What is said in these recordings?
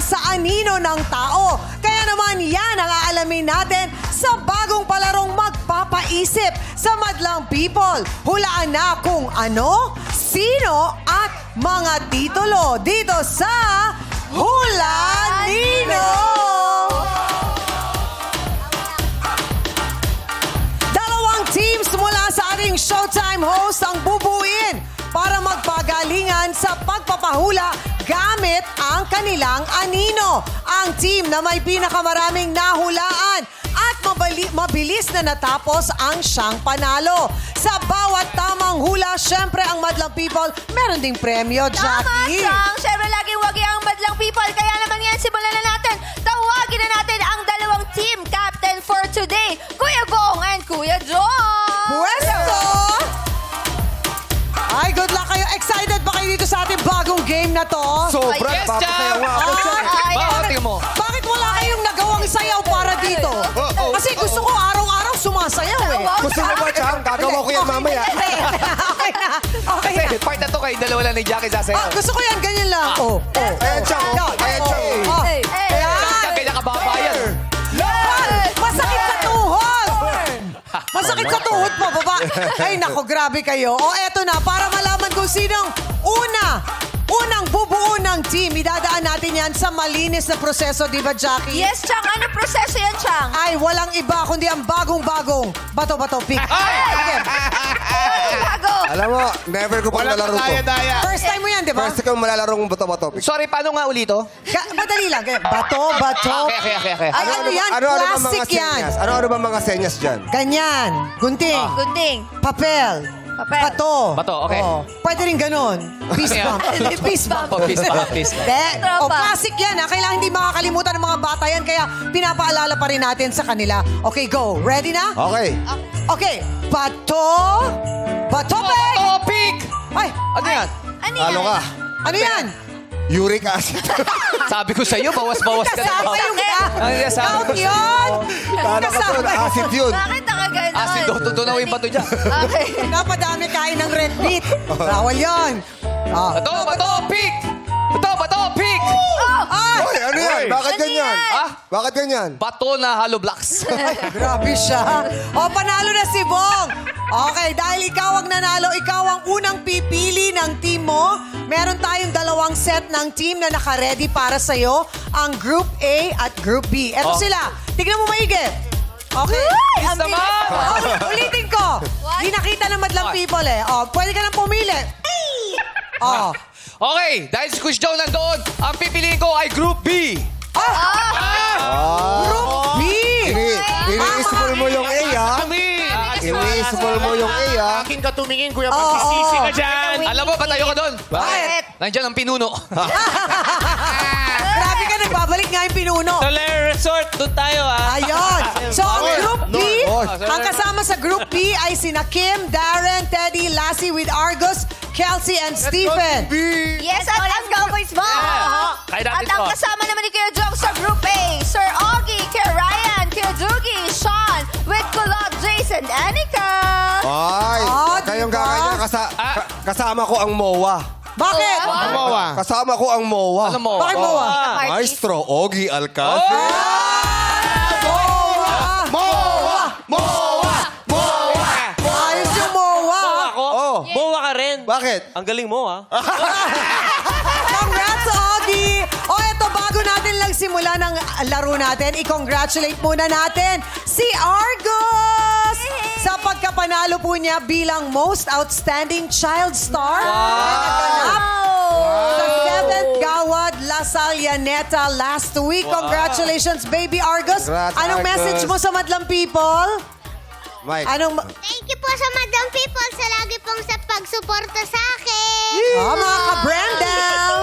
sa anino ng tao. Kaya naman yan ang aalamin natin sa bagong palarong magpapaisip sa Madlang People. Hulaan na kung ano, sino at mga titulo dito sa Hula Nino! Dalawang teams mula sa ating Showtime host ang bubuin para magpagalingan sa pagpapahula gamit ang kanilang anino. Ang team na may pinakamaraming nahulaan at mabilis na natapos ang siyang panalo. Sa bawat tamang hula, syempre ang Madlang People, meron ding premyo, Jackie. Tama, Sang. Syempre, laging wagi ang Madlang People. Kaya naman yan, simulan na natin. Tawagin na natin ang dalawang team captain for today, Kuya Bong and Kuya John. Pwesto! Ay, good luck kayo. Excited ba kayo dito sa ating bagong game na to? Sobra, Yes, papasayaw nga ako. Bakit mo? Bakit wala kayong nagawang sayaw para dito? Kasi gusto ko araw-araw sumasayaw eh. Gusto mo ba, Chang? Gagawa ko yan mamaya. Okay na. Okay na. Kasi part na to kayo, dalawa lang ni Jackie sasayaw. Gusto ko yan, ganyan lang. Oh. Ayan, Chang. Ayan, Chang. Saan kayo nakababayan? Masakit sa tuhod! Masakit sa tuhod mo, baba. Ay, nako, grabe kayo. O, eto na, para malaman kung sinong unang bubuo ng team. Idadaan natin yan sa malinis na proseso, di ba, Jackie? Yes, Chang. Ano proseso yan, Chang? Ay, walang iba kundi ang bagong-bagong bato-bato pick. Sige. Bago. Alam mo, never ko pa nalalaro to. First time mo yan, di ba? First ko malalarong bato-bato. Sorry, paano nga ulito? Madali lang. Bato-bato. Okay. Ay, ano yan? Ano ba mga Plastic yan. senyas? Ano ba mga senyas dyan? Ganyan. Gunting. Gunding. Papel. Papel. Bato. Bato, okay. Oo. Pwede rin ganun. Peace Ano bump. Peace bump. Peace bump. O, plastic yan. Ha? Kailangan hindi makakalimutan ng mga bata yan. Kaya pinapaalala pa rin natin sa kanila. Okay, go. Ready na? Okay. Okay. Bato. Bato, peg. Topic! Ay, Ano yan? Ano yan? Halo ka. ano yan? Uric acid. Sabi ko sa'yo, bawas-bawas ka na. Kasama yung Ano yan, sabi count ko? yun. Kala ko po, acid yun. Bakit nakaganon? Acid, tutunaw yung bato dyan. Okay. Napadami kain ng red meat. Bawal yun. Bato, pick! Bato, pick! Ay, Hoy, ano yan? Bakit Ano ganyan? yan? Ah, Bakit ganyan? bato na hollow blocks. grabe siya. O, panalo na si Bong. Okay, dahil ikaw ang nanalo, ikaw ang unang pipili ng team mo. Meron tayong dalawang set ng team na naka-ready para sa'yo. Ang Group A at Group B. Eto Oh. sila. Tignan mo maigi. Okay. Bilis Ang naman. bilis. Ulitin ko. Di nakita ng Madlang Okay. People eh. O, pwede ka nang pumili. O. Okay, dahil si Kuya Joe nandoon, ang pipiliin ko ay Group B. Group B. Ini-ismol mo yung A, ha? Ini-ismol mo yung A, ha? Akin ka tumingin, kuya. Oo, Pagsisisi oo. ka dyan. Alam mo, patayo ka doon. Bakit? Nandiyan ang pinuno. Grabe ka, nagbabalik nga yung pinuno. Soler Resort, doon tayo Ayun. So, ang Group B, No. ang kasama sa Group B ay sina Kim, Darren, Teddy, Lassie with Argus, Kelsey, and Stephen. Yes, at ang Cowboys ba? Kaya At natin ang to. kasama naman ni Kuya Jong sa Group A, Sir Augie, Kuya Ryan, Kuya Doogie, Sean, with Kulot, Jason, Anika. Ay, kayong diba? kakanya kasama ko ang MOA. Bakit? Kasama ko ang MOA. Ano mo? Bakit mo ba? Maestro Ogie Alcázar. Ayos yung MOA. Oh, Bowa ka rin. bakit? Ang galing mo, ha? Congrats, Augie! O eto, bago natin lang simula ng laro natin, i-congratulate muna natin si Argus! Sa pagkapanalo po niya bilang Most Outstanding Child Star. Naganap sa 7th Gawad La Salyaneta last week. Congratulations, baby Argus. Congrats, Anong Argus. message mo sa Madlang People? Mike. Anong... Thank you po sa Madlang People sa lagi pong sa pagsuporta sa akin. mga ka-Brendel!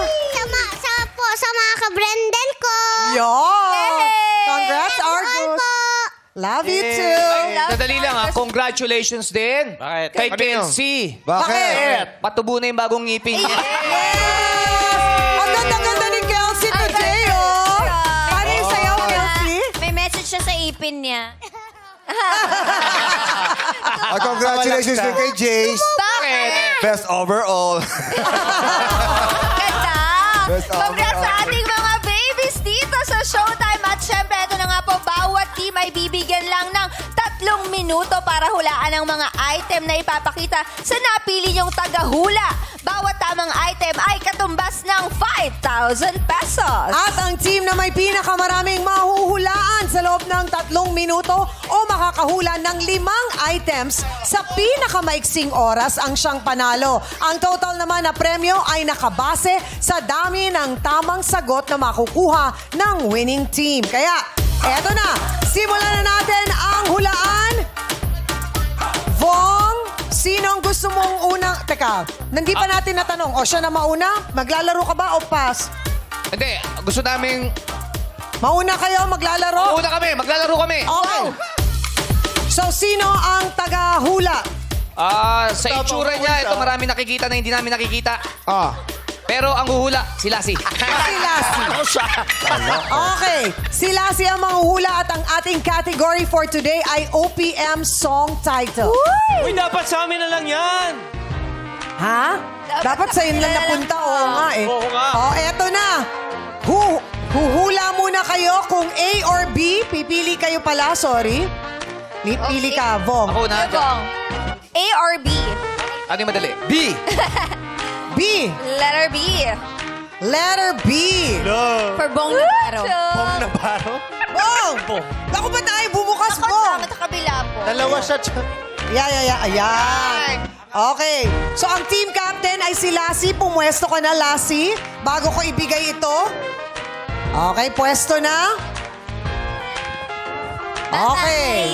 Sa mga ka-Brendel ko. Yon! Congrats, Argus! Po. Love you too! Nadali lang ha. Congratulations din. Bakit? Kay Ano yun? Kelsey. Bakit? Patubo na yung bagong ngipin niya. Ang ganda-ganda ni Kelsey today, oh! Paano yung sayaw, Kelsey? May message siya sa ipin niya. Congratulations din kay Jace. Bakit? Best overall. Ganda! Best Congrats overall. sa ating mga babies sa Showtime. At syempre, ito na nga po, bawat team ay bibigyan lang ng 3 minuto para hulaan ang mga item na ipapakita sa napili niyong tagahula. Bawat tamang item ay katumbas ng 5,000 pesos. At ang team na may pinakamaraming mahuhulaan sa loob ng 3 minuto o makakahula ng 5 items sa pinakamaiksing oras ang siyang panalo. Ang total naman na premyo ay nakabase sa dami ng tamang sagot na makukuha ng winning team. Kaya, eto na, simulan na natin ang hulaan. Vong, sino ang gusto mong unang... Teka, nandi pa natin natanong. O siya na mauna? Maglalaro ka ba o pass? Hindi, gusto naming... Mauna kayo, maglalaro? Mauna kami, maglalaro kami. Okay. So, sino ang taga-hula? Sa itsura niya, ito marami nakikita na hindi namin nakikita. Ah. Pero ang huhula, si Lassie. Si Lassie. Okay. Si Lassie ang manghuhula at ang ating category for today ay OPM song title. Uy, dapat sa amin na lang yan. Ha? Dapat sa inyo lang napunta. Oo nga eh. Oo nga. Eto na. Huhula muna kayo kung A or B. Pipili kayo pala, sorry. Pili ka, Vong. Ako na. Bong, A or B? Ano yung madali? B. B. Letter B. Letter B. No. For Bong Navarro. Bong Navarro? Vong! Bong. Ako ba tayo bumukas, Ako Vong? sa kabila po. Dalawa siya. Ayan. Okay. So, ang team captain ay si Lassie. Pumwesto ka na, Lassie. Bago ko ibigay ito. Okay, pwesto na. Okay.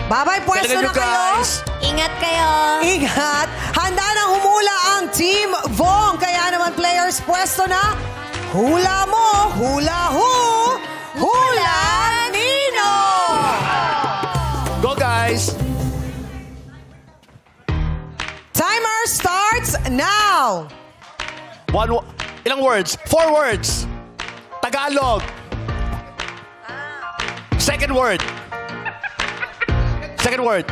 Bye-bye, pwesto na kayo. Ingat kayo. Ingat. Handa nang humula ang Team Vong. Kaya naman, players, pwesto na. Hula mo, hula hu, hula Nino! Go, guys. Timer starts now. Ilang words? 4 words. Tagalog. Second word. Second word.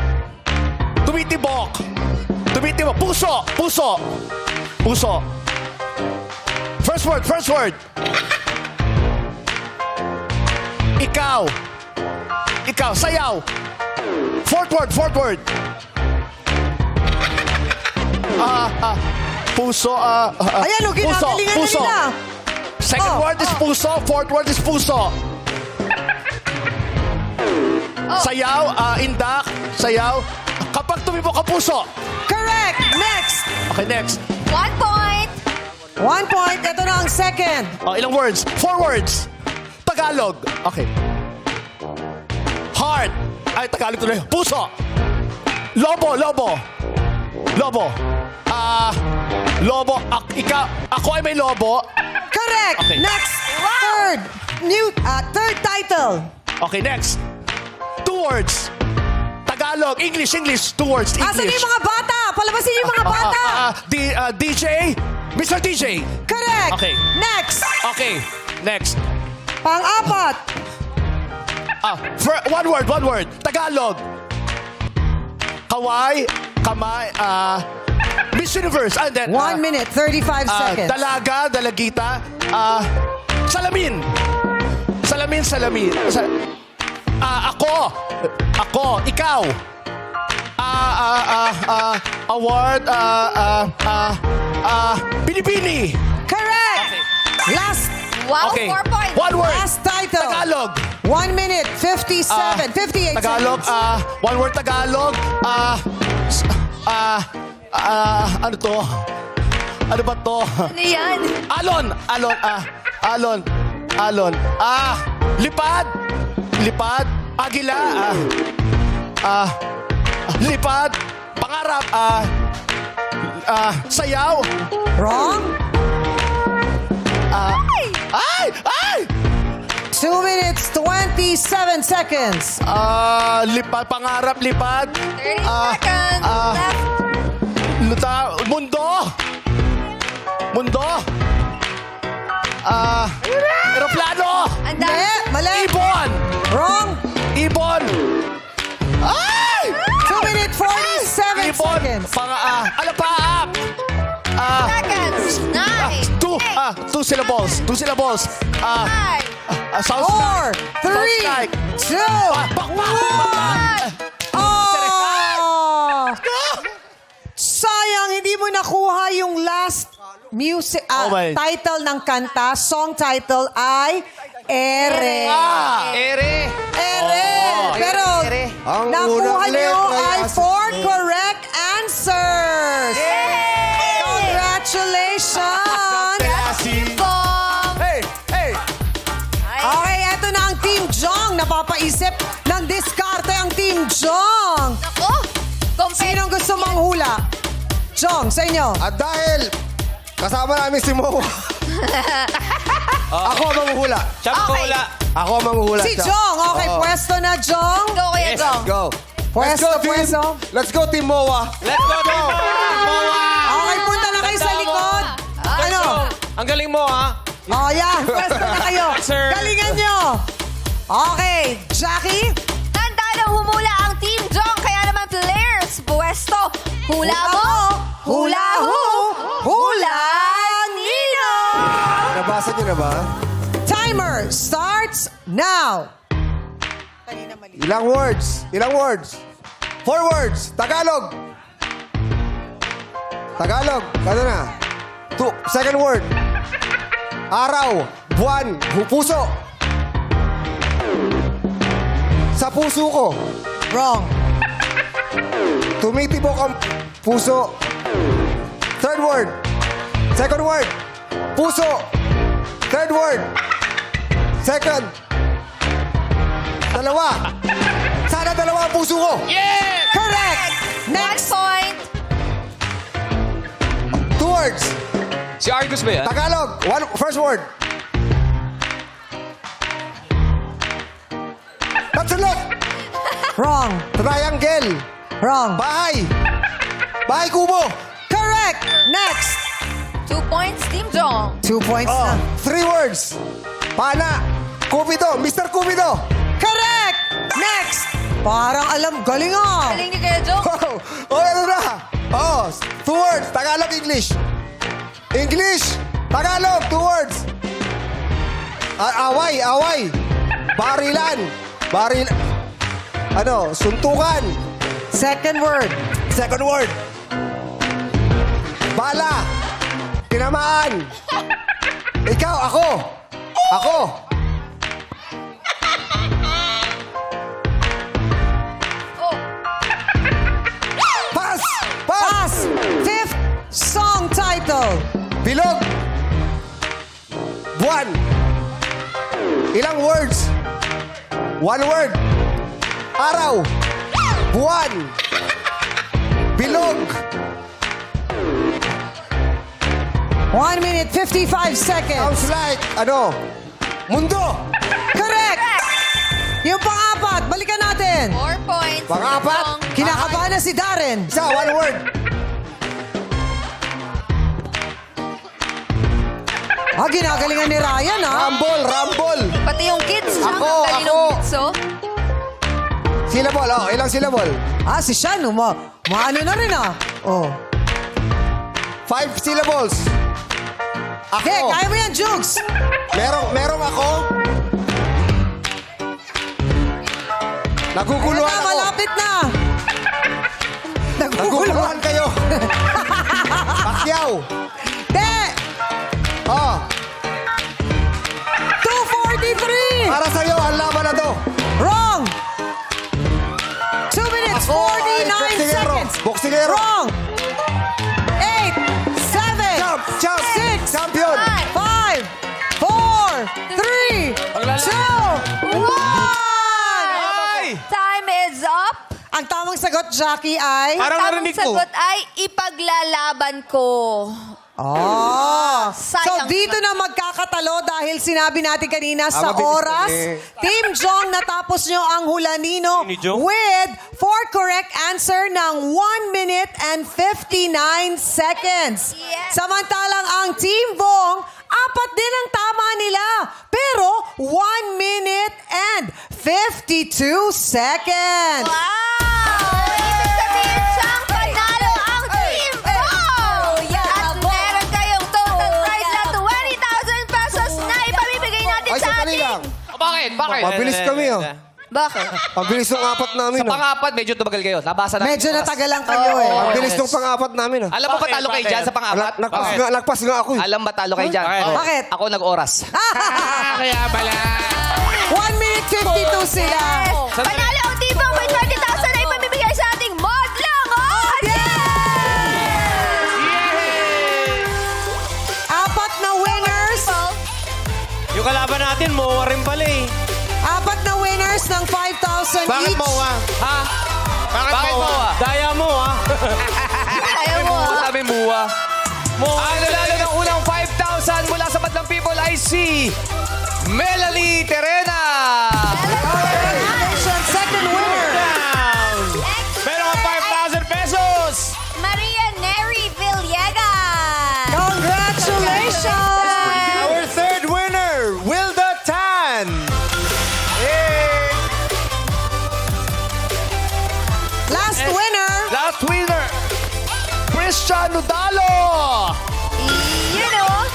Tumitibok. Tumitibok. Puso. Puso. Puso. First word. First word. Ikaw. Ikaw. Sayaw. Fourth word. Fourth word. Puso. Ayan, o, ginagalingan na Puso. nila. Second Oh, word is puso. Fourth word is puso. Sayaw, indak, sayaw. Kapag tumibok ka puso. Correct. Next. Okay, next. 1 point. 1 point. Ito na ang second. Ilang words? 4 words. Tagalog. Okay. Heart. Ay, Tagalog tuloy. Puso. Lobo, lobo. Lobo. Lobo. Ako ay may lobo. Correct. Okay. Next. Third. Third title. Okay, next. 2 words. Tagalog. English, English. 2 words. English. Asan yung mga bata? Palabasin yung mga bata. DJ. Mr. DJ. Correct. Okay. Next. Okay. Next. Pang-apat. 1 word, 1 word. Tagalog. Kaway, kamay, Miss Universe. And then, 1 minute, 35 seconds. Dalaga, dalagita, salamin. Salamin, salamin. Ako, ikaw. Award, Binibini. Correct. Last. Wow, Okay. 4 points. 1 word. Last title. Tagalog. 1 minute, 58 Tagalog, seconds. 1 word Tagalog, ano to? Ano ba to? Ano yan? Alon, lipad, agila, lipad, pangarap, sayaw, Wrong. ay! 2 minutes, 27 seconds. Lipad, pangarap, lipad. 30 seconds left. Mundo. Aeroplano. Andang. Mali. Ibon. Wrong. Ibon. Ay! 2 minutes, 47 Ibon. seconds. Alapaap. Seconds. 9. 2 syllables. 2 syllables. Five, Sounds 4, like. 3, like. 2, 1. Oh! Sayang, hindi mo nakuha yung last music Oh my. title ng kanta. Song title ay Ere. Ere. Ere. Pero Ang nakuha unang niyo letra ay ay 4 correct answers. Congratulations! Bong! Hey! Hey! Okay, eto na ang Team Jong. Napapaisip ng diskarte ang Team Jong. Ako, Sinong gusto manghula? Jong, sa inyo. At dahil kasama namin si Mo, ako ang manghuhula. Siya magkula. Ako ang manghuhula. Si Jong. Okay, Oo. pwesto na, Jong. Go, Kuya Yes. Jong. Go. Pwesto, pwesto. Let's go, Team Moa. Let's go, Team Moa! Okay, punta na kayo sa Tanda mo. likod. Ano? Ang galing mo, ha? Oh, yan. Pwesto na kayo. Sir. Galingan nyo. Okay, Jackie. Handa na humula ang Team Jong. Kaya naman, players, pwesto. Hula mo. Hula ho. Hula Nino. Nabasa niyo na ba? Timer starts now. Ilang words? Ilang words? 4 words. Tagalog. Tagalog. Ano na? 2. Second word. Araw. Buwan. Puso. Sa puso ko. Wrong. Tumitibok ang puso. Third word. Second word. Puso. Third word. Second. Dalawa. Sana dalawa ang puso ko. Correct. Next. 1 point. 2 words. Si Argus ba yan? Tagalog. First word. Tatsulok. Wrong. Triangle. Wrong. Bahay. Bahay kubo. Correct. Next. 2 points, Team Jong. 2 points na. 3 words. Pana. Kupido. Mr. Kupido. Correct. Next. Parang alam. Galing ah. Galing ni Kuya Jong. Oh, ano na? Oh, 2 words. Tagalog, English. English. Tagalog, 2 words. Away, away. Barilan. Ano, suntukan. Second word. Second word. Bala. Tinamaan. Ikaw, ako. Ako. Oh, Pass. Pass. Pass. Fifth song title. Bilog. Buwan. Ilang words? 1 word. Araw. Buwan. Bilog. 1 minute, 55 seconds. Sounds like, ano? Mundo. Correct. Yung pang-apat, balikan natin. 4 points. Pang-apat. Jong. Kinakabahan na si Darren. Isa, 1 word. Ginagalingan ni Ryan, Rumble, rumble. Pati yung kids, Jong. Ako, Ang galing ng ako. kids, oh. Syllable, ilang syllable? Si Sean, maano na rin, Oh. 5 syllables. Ako. Okay, kaya mo yan, Jukes. Merong ako. Naguguluhan Ayan na, ako. malapit na. Naguguluhan. Naguguluhan kayo. Pacquiao. De, Oh, 2:43. para sa'yo ang laban na to. Wrong. 2 minutes, Ako ay 49 boksingero. seconds. Boksingero. Wrong. 8, 7, Champ, 6, champion. 5, 4, 3, 2, 1. Time is up. Ang tamang sagot, Jackie, ay... Parang Tamang narinig ko. sagot ay ipaglalaban ko. So So dito na magkakatalo dahil sinabi natin kanina sa mabilis oras. kami. Team Jong, natapos nyo ang Hulanino Ni Jong? with 4 correct answer ng 1 minute and 59 seconds. Yes. Samantalang ang Team Bong, 4 din ang tama nila. Pero 1 minute and 52 seconds. Wow! Ibig sabihin siyang panalo ang Team Bong! At meron kayong total prize na 20,000 Bakit? Mabilis kami, oh. Bakit? Ang bilis ng apat namin, Sa oh. pang-apat, medyo tumagal kayo. Nabasa na. Medyo natagalan kayo eh. Ang bilis ng pang-apat namin, oh. Alam mo ba Bakit? talo kayo Bakit? dyan sa pang-apat? Nagpas nga ako, eh. Alam ba talo kayo dyan? Bakit? Oo. Bakit? Ako nag-oras. Kaya pala. 1 minute 52 sila. Yes! Panalo ang team ang may 30,000 na ipamibigay sa ating Modlang Apat na winners. Yung kalaban natin, Moa rin pala eh. Apat na winners ng 5,000 Bakit each. Moa? Ha? Bakit Bakit Moa? Moa? Daya mo, ha? Ayaw mo, ha? Sabi Mua. Moa. Ang nanalo ng unang 5,000 mula sa Madlang People ay si Melanie Terena. Congratulations, second winner. Down. Meron ka 5,000 pesos. Maria Neri Villegas. Congratulations. Our third winner, Wilda Tan. Hey. Last winner. Last winner, Cristiano Dalo. You know,